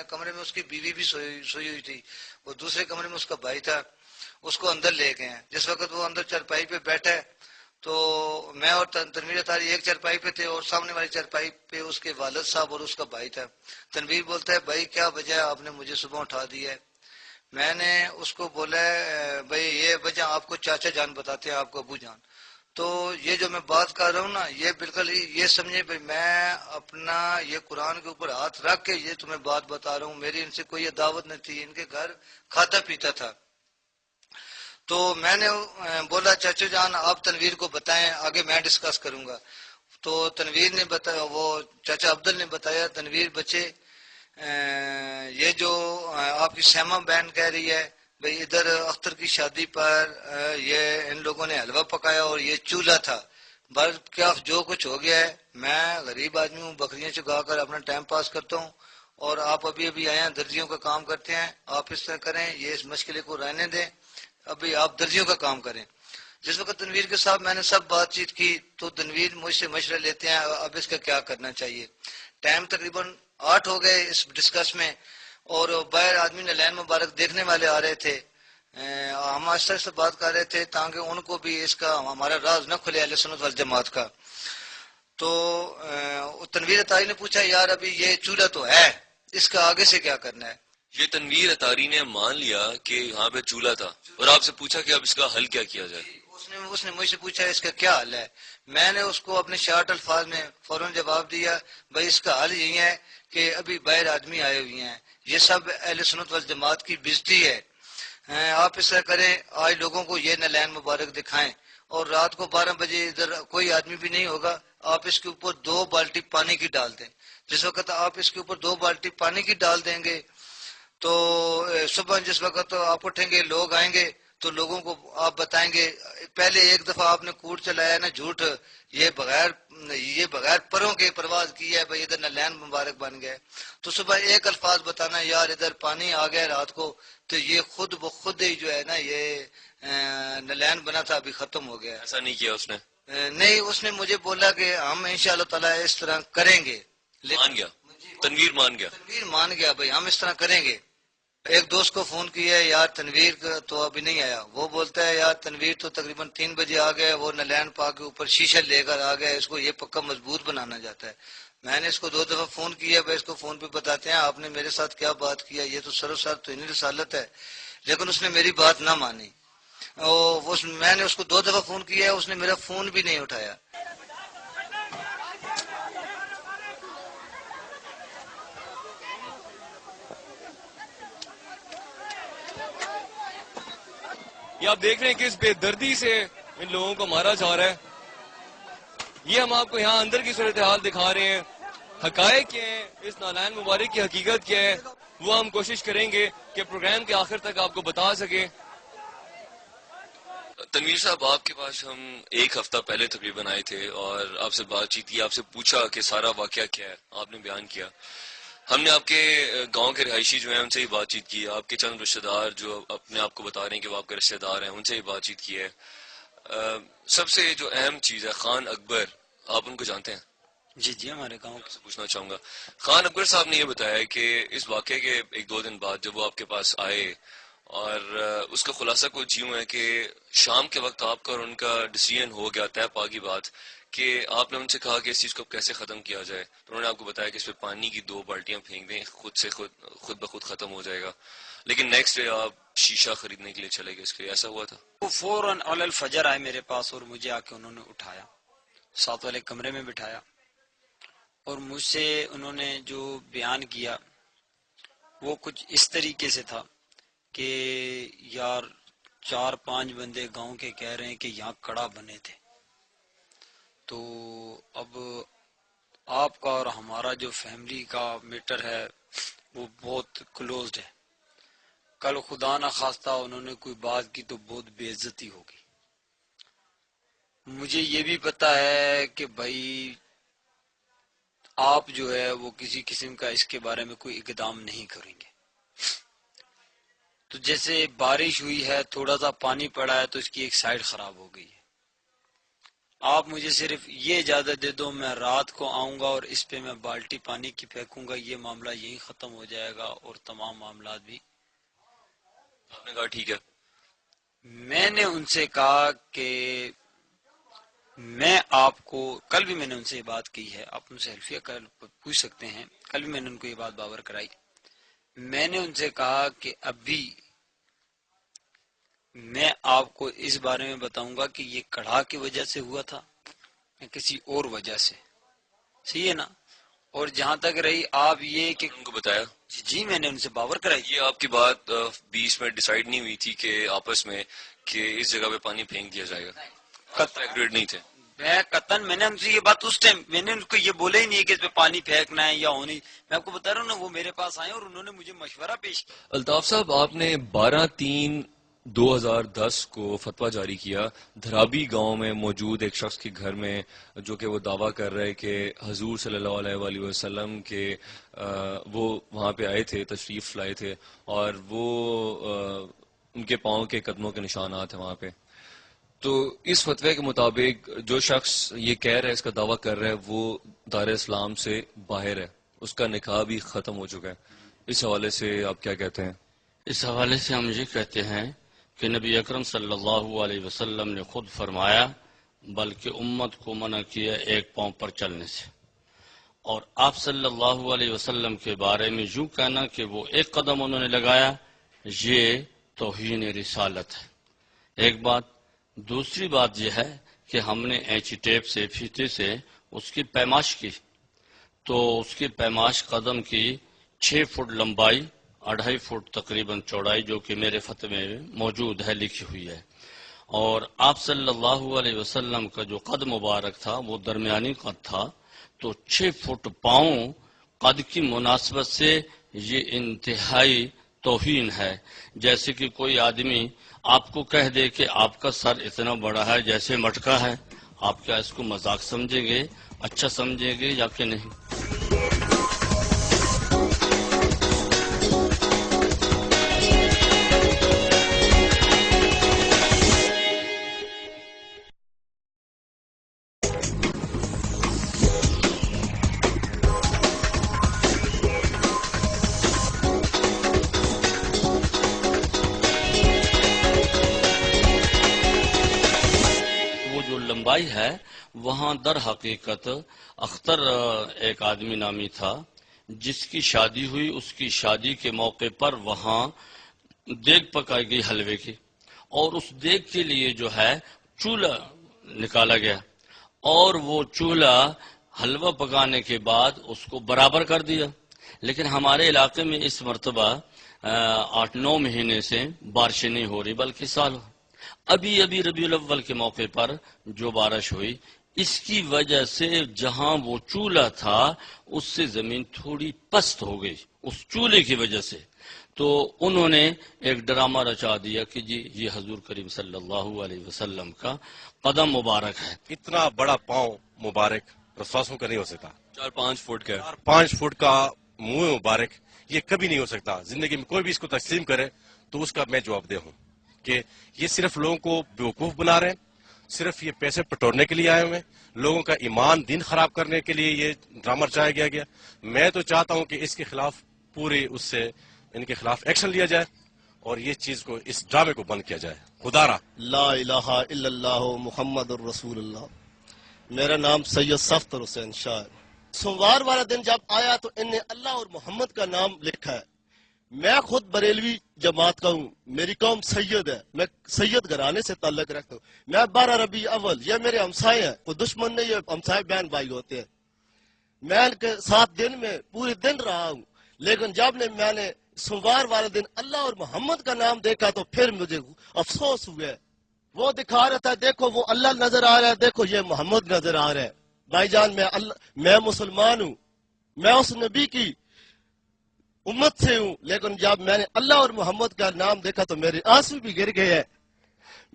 کمرے میں اس کی بیوی بھی سوئی ہوئی تھی، وہ دوسرے کمرے میں اس کا بھائی تھا، اس کو اندر لے گئے ہیں۔ جس وقت وہ اندر چارپائی پہ بیٹھا ہے تو میں اور تنویر اتاری ایک چارپائی پہ تھے اور سامنے والی چارپائی پہ اس کے والد صاحب اور اس کا بھائی تھا۔ تنویر بولتا ہے بھائی کیا وجہ ہے آپ نے مجھے صبح اٹھا دیا ہے؟ میں نے اس کو بولا ہے بھائی یہ وجہ آپ کو چاچا جان بتاتے ہیں، آپ کو ابو جان۔ تو یہ جو میں بات کر رہا ہوں نا، یہ بالکل یہ سمجھے بھائی میں اپنا یہ قرآن کے اوپر ہاتھ رکھ کے یہ تمہیں بات بتا رہا ہوں، میری ان سے کوئی دعوت نہیں تھی، ان کے گھر کھاتا پیتا تھا۔ تو میں نے بولا چچا جان آپ تنویر کو بتائیں، آگے میں ڈسکس کروں گا۔ تو تنویر نے بتایا، وہ چچا عبدل نے بتایا تنویر بچے یہ جو آپ کی سیما بہن کہہ رہی ہے بھئی ادھر اختر کی شادی پر یہ ان لوگوں نے حلوہ پکایا اور یہ چولہا تھا، بس کیا جو کچھ ہو گیا ہے، میں غریب آدمی ہوں، بکریاں چگا کر اپنا ٹائم پاس کرتا ہوں، اور آپ ابھی آئے ہیں، درزیوں کا کام کرتے ہیں، آپ اس طرح کریں، یہ اس مشکلے کو رہنے دیں، ابھی آپ درزیوں کا کام کریں۔ جس وقت تنویر کے ساتھ میں نے سب بات چیت کی تو تنویر مجھ سے مشورہ لیتے ہیں اب اس کا کیا کرنا چاہیے۔ ٹائم تقریباً 8 ہو گئے اس ڈسکس میں، اور باہر آدمی نلین مبارک دیکھنے والے آ رہے تھے، ہم آہستہ سے بات کر رہے تھے تاکہ ان کو بھی اس کا ہمارا راز نہ کھلے اہل سنت والجماعت کا۔ تو تنویر اتاری نے پوچھا یار ابھی یہ چولہا تو ہے، اس کا آگے سے کیا کرنا ہے؟ یہ تنویر اتاری نے مان لیا کہ یہاں پہ چولہا تھا اور آپ سے پوچھا کہ اب اس کا حل کیا کیا جائے؟ اس نے مجھ سے پوچھا اس کا کیا حل ہے، میں نے اس کو اپنے شارٹ الفاظ میں فوراً جواب دیا بھائی اس کا حل یہی ہے کہ ابھی باہر آدمی آئے ہوئے ہیں، یہ سب اہل سنت والجماعت کی بےزتی ہے، آپ اس طرح کریں آج لوگوں کو یہ نلین مبارک دکھائیں، اور رات کو 12 بجے ادھر کوئی آدمی بھی نہیں ہوگا، آپ اس کے اوپر 2 بالٹی پانی کی ڈال دیں۔ جس وقت آپ اس کے اوپر 2 بالٹی پانی کی ڈال دیں گے تو صبح جس وقت آپ اٹھیں گے لوگ آئیں گے تو لوگوں کو آپ بتائیں گے پہلے ایک دفعہ آپ نے کوڑ چلایا نا جھوٹ، یہ بغیر پروں کے پرواز کی ہے بھائی ادھر نلین مبارک بن گئے، تو صبح ایک الفاظ بتانا یار ادھر پانی آ گیا رات کو، تو یہ خود بخود ہی جو ہے نا یہ نلین بنا تھا ابھی ختم ہو گیا۔ ایسا نہیں کیا اس نے؟ نہیں، اس نے مجھے بولا کہ ہم انشاءاللہ تعالی اس طرح کریں گے۔ مان گیا تنویر، مان گیا تنویر مان گیا بھائی ہم اس طرح کریں گے۔ ایک دوست کو فون کیا ہے یار تنویر تو ابھی نہیں آیا، وہ بولتا ہے یار تنویر تو تقریباً 3 بجے آ گیا، وہ نلین پا کے اوپر شیشہ لے کر آ گیا، اس کو یہ پکا مضبوط بنانا جاتا ہے۔ میں نے اس کو 2 دفعہ فون کیا، بھائی اس کو فون پہ بتاتے ہیں آپ نے میرے ساتھ کیا بات کیا، یہ تو سروسار تو انہیں رسالت ہے، لیکن اس نے میری بات نہ مانی، میں نے اس کو 2 دفعہ فون کیا، اس نے میرا فون بھی نہیں اٹھایا۔ یہ آپ دیکھ رہے ہیں کہ اس بے دردی سے ان لوگوں کو مارا جا رہا ہے۔ یہ ہم آپ کو یہاں اندر کی صورتحال دکھا رہے ہیں، حقائق کیا ہیں، اس نالائن مبارک کی حقیقت کیا ہے وہ ہم کوشش کریں گے کہ پروگرام کے آخر تک آپ کو بتا سکیں۔ تنویر صاحب آپ کے پاس ہم 1 ہفتہ پہلے تقریباً آئے تھے اور آپ سے بات چیت کی، آپ سے پوچھا کہ سارا واقعہ کیا ہے، آپ نے بیان کیا۔ ہم نے آپ کے گاؤں کے رہائشی جو ہیں ان سے ہی بات چیت کی، آپ کے چند رشتہ دار جو اپنے آپ کو بتا رہے ہیں کہ وہ آپ کے رشتہ دار ہیں ان سے ہی بات چیت کی ہے۔ سب سے جو اہم چیز ہے خان اکبر، آپ ان کو جانتے ہیں؟ جی جی ہمارے گاؤں سے پوچھنا چاہوں گا، خان اکبر صاحب نے یہ بتایا کہ اس واقعے کے 1-2 دن بعد جب وہ آپ کے پاس آئے اور اس کا خلاصہ کچھ یوں ہے کہ شام کے وقت آپ کا اور ان کا ڈیسیژن ہو گیا، طے پا کی بات کہ آپ نے ان سے کہا کہ اس چیز کو کیسے ختم کیا جائے، تو انہوں نے آپ کو بتایا کہ اس پہ پانی کی 2 بالٹیاں پھینک دیں، خود بخود ختم ہو جائے گا، لیکن نیکسٹ ڈے آپ شیشہ خریدنے کے لیے چلے گئے، اس کے ایسا ہوا تھا؟ وہ فوراً اول الفجر آئے میرے پاس اور مجھے آ کے انہوں نے اٹھایا، 7 والے کمرے میں بٹھایا، اور مجھ سے انہوں نے جو بیان کیا وہ کچھ اس طریقے سے تھا کہ یار 4-5 بندے گاؤں کے کہہ رہے ہیں کہ یہاں کڑا بنے تھے، تو اب آپ کا اور ہمارا جو فیملی کا میٹر ہے وہ بہت کلوزڈ ہے، کل خدا نہ خواستہ انہوں نے کوئی بات کی تو بہت بے عزتی ہوگی۔ مجھے یہ بھی پتا ہے کہ بھائی آپ جو ہے وہ کسی قسم کا اس کے بارے میں کوئی اقدام نہیں کریں گے، تو جیسے بارش ہوئی ہے تھوڑا سا پانی پڑا ہے تو اس کی ایک سائیڈ خراب ہو گئی ہے، آپ مجھے صرف یہ اجازت دے دو، میں رات کو آؤں گا اور اس پہ میں بالٹی پانی کی پھینکوں گا، یہ معاملہ یہی ختم ہو جائے گا اور تمام معاملات بھی. آپ نے کہا ٹھیک ہے. میں نے ان سے کہا کہ میں آپ کو، کل بھی میں نے ان سے یہ بات کی ہے، آپ ان سے حلفیہ کل پوچھ سکتے ہیں، کل بھی میں نے ان کو یہ بات باور کرائی. میں نے ان سے کہا کہ ابھی میں آپ کو اس بارے میں بتاؤں گا کہ یہ کڑھا کی وجہ سے ہوا تھا یا کسی اور وجہ سے، صحیح ہے نا. اور جہاں تک رہی آپ یہ کہ ان کو بتایا جی میں نے ان سے باور کرائی. یہ آپ کی بات بیچ میں ڈیسائیڈ نہیں ہوئی تھی کہ آپس میں کہ اس جگہ پہ پانی پھینک دیا جائے گا، ایگریڈ نہیں تھے. میں نے ان سے یہ بات اس ٹائم میں نے ان کو یہ بولا ہی نہیں کہ اس پہ پانی پھینکنا ہے یا ہونی. میں آپ کو بتا رہا ہوں نا، وہ میرے پاس آئے اور انہوں نے مجھے مشورہ پیش کیا. الطاف صاحب، آپ نے 12/3/2010 کو فتویٰ جاری کیا دھرابی گاؤں میں موجود ایک شخص کے گھر میں، جو کہ وہ دعویٰ کر رہے کہ حضور صلی اللہ علیہ وآلہ وسلم کے وہ وہاں پہ آئے تھے، تشریف لائے تھے، اور وہ ان کے پاؤں کے قدموں کے نشانات ہیں وہاں پہ. تو اس فتوے کے مطابق جو شخص یہ کہہ رہا ہے، اس کا دعویٰ کر رہا ہے، وہ دار اسلام سے باہر ہے، اس کا نکاح بھی ختم ہو چکا ہے. اس حوالے سے آپ کیا کہتے ہیں؟ اس حوالے سے ہم یہ کہتے ہیں کہ نبی اکرم صلی اللہ علیہ وسلم نے خود فرمایا، بلکہ امت کو منع کیا ایک پاؤں پر چلنے سے. اور آپ صلی اللہ علیہ وسلم کے بارے میں یوں کہنا کہ وہ ایک قدم انہوں نے لگایا، یہ توہین رسالت ہے. ایک بات. دوسری بات یہ ہے کہ ہم نے اینچی ٹیپ سے، فیتے سے اس کی پیمائش کی، تو اس کی پیمائش قدم کی 6 فٹ لمبائی، 2.5 فٹ تقریباً چوڑائی، جو کہ میرے فتوے میں موجود ہے، لکھی ہوئی ہے. اور آپ صلی اللہ علیہ وسلم کا جو قد مبارک تھا وہ درمیانی قد تھا، تو 6 فٹ پاؤں قد کی مناسبت سے یہ انتہائی توہین ہے. جیسے کہ کوئی آدمی آپ کو کہہ دے کہ آپ کا سر اتنا بڑا ہے جیسے مٹکا ہے، آپ کیا اس کو مذاق سمجھیں گے، اچھا سمجھیں گے یا کہ نہیں؟ ہے وہاں در حقیقت اختر ایک آدمی نامی تھا جس کی شادی ہوئی. اس کی شادی کے موقع پر وہاں دیگ پکائی گئی حلوے کی، اور اس دیگ کے لیے جو ہے چولہا نکالا گیا، اور وہ چولہا حلوہ پکانے کے بعد اس کو برابر کر دیا. لیکن ہمارے علاقے میں اس مرتبہ 8-9 مہینے سے بارشیں نہیں ہو رہی بلکہ سال ہو. ابھی ربیع الاول کے موقع پر جو بارش ہوئی، اس کی وجہ سے جہاں وہ چولہا تھا اس سے زمین تھوڑی پست ہو گئی اس چولہے کی وجہ سے. تو انہوں نے ایک ڈرامہ رچا دیا کہ جی یہ حضور کریم صلی اللہ علیہ وسلم کا قدم مبارک ہے. اتنا بڑا پاؤں مبارک رسواسوں کا نہیں ہو سکتا. 4-5 فٹ کا 4-5 فٹ کا منہ مبارک یہ کبھی نہیں ہو سکتا. زندگی میں کوئی بھی اس کو تسلیم کرے تو اس کا میں جواب دہ ہوں کہ یہ صرف لوگوں کو بیوقوف بنا رہے ہیں، صرف یہ پیسے پٹورنے کے لیے آئے ہوئے ہیں، لوگوں کا ایمان دین خراب کرنے کے لیے یہ ڈرامہ رچایا گیا. میں تو چاہتا ہوں کہ اس کے خلاف پوری اس سے ان کے خلاف ایکشن لیا جائے اور یہ چیز کو، اس ڈرامے کو بند کیا جائے. خدا را لا الہ الا اللہ محمد الرسول اللہ. میرا نام سید صفدر حسین شاہ ہے. سوموار والا دن جب آیا تو ان نے اللہ اور محمد کا نام لکھا ہے. میں خود بریلوی جماعت کا ہوں، میری قوم سید ہے، میں سید گھرانے سے تعلق رکھتا ہوں. میں 12 ربیع اول، یہ میرے ہمسائے ہیں، کوئی دشمن نہیں، یہ ہمسائے بہن بھائی ہوتے ہیں. میں ان کے ساتھ دن میں پورے دن رہا ہوں، لیکن جب میں نے سوموار والے دن اللہ اور محمد کا نام دیکھا تو پھر مجھے افسوس ہوا. وہ دکھا رہا تھا دیکھو وہ اللہ نظر آ رہا ہے، دیکھو یہ محمد نظر آ رہا ہے. بھائی جان میں مسلمان ہوں، میں اس نبی کی امت سے ہوں، لیکن جب میں نے اللہ اور محمد کا نام دیکھا تو میرے آنسو بھی گر گئے ہیں.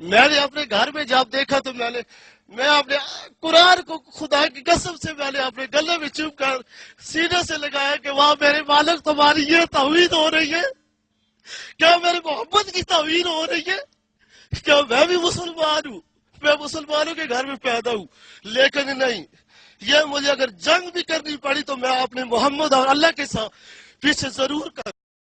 میں نے اپنے گھر میں جب دیکھا تو میں اپنے قرآن کو خدا کی قسم سے میں نے اپنے گلے میں چپ کر سینے سے لگایا کہ وہاں میرے مالک تمہاری یہ توہین ہو رہی ہے، کیا میرے محمد کی توہین ہو رہی ہے؟ کیا میں بھی مسلمان ہوں؟ میں مسلمانوں کے گھر میں پیدا ہوں، لیکن نہیں، یہ مجھے اگر جنگ بھی کرنی پڑی تو میں اپنے محمد اور اللہ کے ساتھ پیچھے ضرور کر